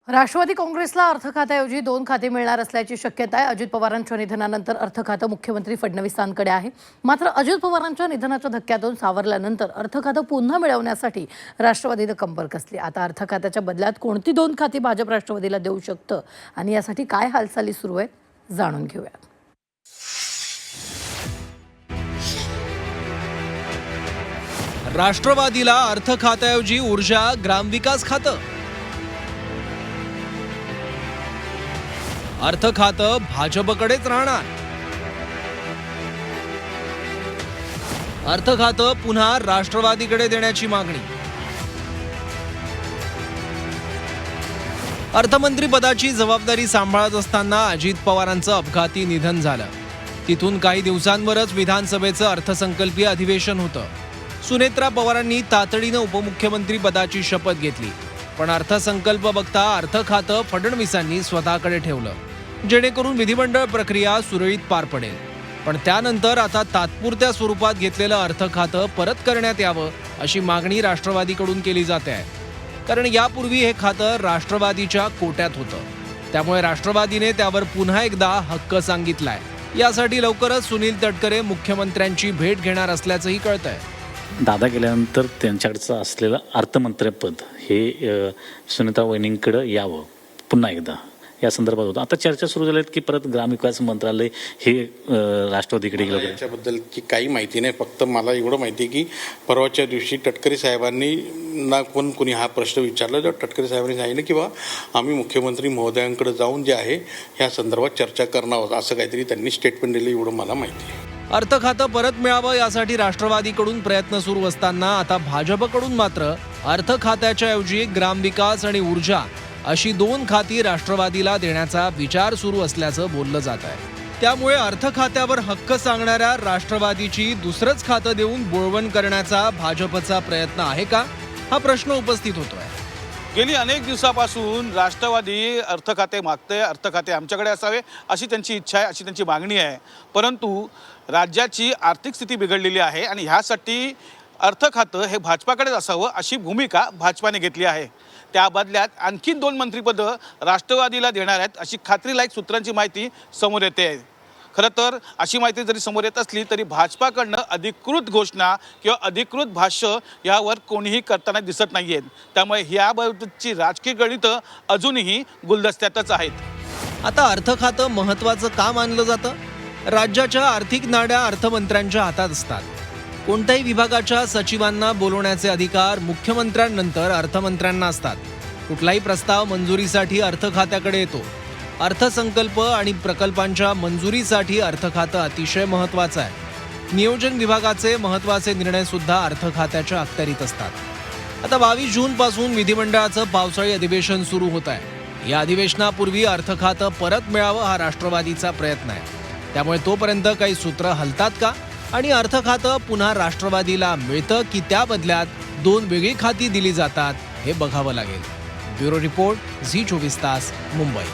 राष्ट्रवादी काँग्रेसला अर्थ खात्याऐवजी 2 खाते मिळणार असल्याची शक्यता आहे। अजित पवारांच्या निधनानंतर अर्थ खातं मुख्यमंत्री फडणवीसांकडे आहे। मात्र अजित पवारांच्या निधनाच्या धक्क्यातून सावरल्यानंतर अर्थ खातं पुन्हा मिळवण्यासाठी राष्ट्रवादीने कंबर कसली। आता अर्थ खात्याच्या बदल्यात कोणती 2 खाती भाजप राष्ट्रवादीला देऊ शकतं आणि यासाठी काय हालचाली सुरू आहेत जाणून घेऊया। राष्ट्रवादीला अर्थ खात्याऐवजी ऊर्जा ग्रामविकास खातं, अर्थ खातं भाजपकडेच राहणार। अर्थ खातं पुन्हा राष्ट्रवादीकडे देण्याची मागणी। अर्थमंत्री पदाची जबाबदारी सांभाळत असताना अजित पवारांचं अपघाती निधन झालं। तिथून काही दिवसांवरच विधानसभेचं अर्थसंकल्पीय अधिवेशन होतं। सुनेत्रा पवारांनी तातडीनं उपमुख्यमंत्री पदाची शपथ घेतली, पण अर्थसंकल्प बघता अर्थ खातं फडणवीसांनी स्वतःकडे ठेवलं, जेणेकरून विधिमंडळ प्रक्रिया सुरळीत पार पडेल। पण त्यानंतर आता तात्पुरत्या स्वरूपात घेतलेलं अर्थ खातं परत करण्यात यावं अशी मागणी राष्ट्रवादीकडून केली जाते आहे। कारण यापूर्वी हे खातं राष्ट्रवादीच्या कोट्यात होतं, त्यामुळे राष्ट्रवादीने त्यावर पुन्हा एकदा हक्क सांगितलाय। यासाठी लवकरच सुनील तटकरे मुख्यमंत्र्यांची भेट घेणार असल्याचंही कळतंय। दादा गेल्यानंतर त्यांच्याकडचं असलेलं अर्थमंत्रीपद हे सुनीता वहिनींकडे यावं पुन्हा एकदा, या संदर्भात होतं। आता चर्चा सुरू झाल्या की परत ग्रामविकास मंत्रालय हे राष्ट्रवादीकडे गेलं। याच्याबद्दलची काही माहिती नाही, फक्त मला एवढं माहिती आहे की परवाच्या दिवशी तटकरे साहेबांनी कोणी हा प्रश्न विचारला, तर तटकरे साहेबांनी सांगितलं की आम्ही मुख्यमंत्री महोदयांकडे जाऊन जे आहे ह्या संदर्भात चर्चा करणार आहोत, असं काहीतरी त्यांनी स्टेटमेंट दिलं, एवढं मला माहिती आहे। अर्थ खातं परत मिळावं यासाठी राष्ट्रवादीकडून प्रयत्न सुरू असताना आता भाजपकडून मात्र अर्थ खात्याच्या ऐवजी ग्रामविकास आणि ऊर्जा अशी 2 खाती राष्ट्रवादीला देण्याचा विचार सुरू असल्याचं बोललं जात आहे। त्यामुळे अर्थ खात्यावर हक्क सांगणाऱ्या राष्ट्रवादीची दुसरंच खातं देऊन बोळवण करण्याचा भाजपचा प्रयत्न आहे का, हा प्रश्न उपस्थित होतोय। गेली अनेक दिवसापासून राष्ट्रवादी अर्थ खाते मागते, अर्थ खाते आमच्याकडे असावे अशी त्यांची इच्छा आहे, अशी त्यांची मागणी आहे। परंतु राज्याची आर्थिक स्थिती बिघडलेली आहे आणि ह्यासाठी अर्थ खातं हे भाजपाकडेच असावं अशी भूमिका भाजपाने घेतली आहे। त्या बदल्यात आणखी 2 मंत्रिपदं राष्ट्रवादीला देणार आहेत अशी खात्रीलायक सूत्रांची माहिती समोर येते आहे। खरं तर अशी माहिती जरी समोर येत असली तरी भाजपाकडनं अधिकृत घोषणा किंवा अधिकृत भाष्य यावर कोणीही करताना दिसत नाही आहेत। त्यामुळे याबाबतची राजकीय गणितं अजूनही गुलदस्त्यातच आहेत। आता अर्थ खातं महत्त्वाचं का मानलं जातं? राज्याच्या आर्थिक नाड्या अर्थमंत्र्यांच्या हातात असतात। कोणत्याही विभागाच्या सचिवांना बोलवण्याचे अधिकार मुख्यमंत्र्यांनंतर अर्थमंत्र्यांना असतात। कुठलाही प्रस्ताव मंजुरीसाठी अर्थ खात्याकडे येतो। अर्थसंकल्प आणि प्रकल्पांच्या मंजुरीसाठी अर्थ खातं अतिशय महत्त्वाचं आहे। नियोजन विभागाचे महत्त्वाचे निर्णय सुद्धा अर्थ खात्याच्या अखत्यारीत असतात। आता 22 जूनपासून विधिमंडळाचं पावसाळी अधिवेशन सुरू होत आहे। या अधिवेशनापूर्वी अर्थ खातं परत मिळावं हा राष्ट्रवादीचा प्रयत्न आहे। त्यामुळे तोपर्यंत काही सूत्र हलतात का आणि अर्थ खातं पुन्हा राष्ट्रवादीला मिळतं की त्या बदल्यात 2 वेगळी खाती दिली जातात हे बघावं लागेल। ब्युरो रिपोर्ट, झी 24 तास, मुंबई।